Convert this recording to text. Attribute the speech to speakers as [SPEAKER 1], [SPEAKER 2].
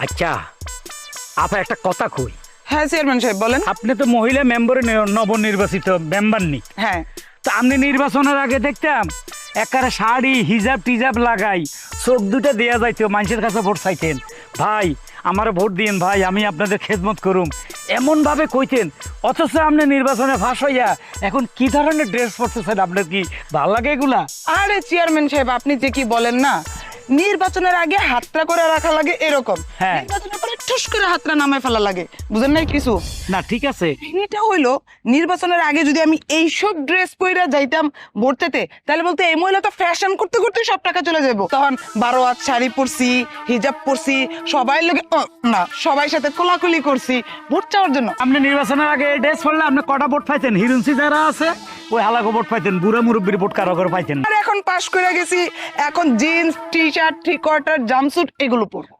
[SPEAKER 1] আচ্ছা আপা একটা কথা কই,
[SPEAKER 2] হ্যাঁ চেয়ারম্যান সাহেব বলেন।
[SPEAKER 1] আপনি তো মহিলা মেম্বারে নবনির্বাচিত মেম্বার নি,
[SPEAKER 2] হ্যাঁ
[SPEAKER 1] তো আপনি নির্বাচনের আগে দেখতাম একারে শাড়ি হিজাব টিজাব লাগাই চোখ দুটা দেয়া যাইতো, মানুষের কাছে ভোট চাইতেন, ভাই আমার ভোট দিন ভাই আমি আপনাদের খেদমত করুম এমন ভাবে কইতেন। অথচ আপনি নির্বাচনে ফাঁস হইয়া এখন কি ধরনের ড্রেস পরতেছেন, আপনার কি ভালো লাগে এগুলা?
[SPEAKER 2] আরে চেয়ারম্যান সাহেব আপনি যে কি বলেন না, নির্বাচনের আগে হাতটা করে রাখা লাগে এরকম,
[SPEAKER 1] হ্যাঁ।
[SPEAKER 2] নির্বাচনের পরে ঠুস করে হাতটা নামায় ফেলা লাগে, বুঝেন নাই কিছু?
[SPEAKER 1] না ঠিক আছে,
[SPEAKER 2] এটা হইলো নির্বাচনের আগে যদি আমি এইসব ড্রেস পরে যাইতাম ভোট দিতে, তাহলে বলতে এই মহিলা তো ফ্যাশন করতে করতে সব টাকা চলে যাবো। তখন 12 হাত শাড়ি পরছি, হিজাব পরছি, সবাই লোকে না সবাই সাথে কোলাকুলি করছি ভোট চাওয়ার জন্য।
[SPEAKER 1] আপনি নির্বাচনের আগে ড্রেস পরলে আপনি কটা ভোট পাইতেন? হিরুন্সি যারা আছে ওই হালাকো ভোট পাইতেন, বুড়া মুরব্বীর ভোট কারো কারো পাইতেন।
[SPEAKER 2] আর এখন পাশ করে গেছি, এখন jeans T shirt three quarter jumpsuit এগুলো পরবো।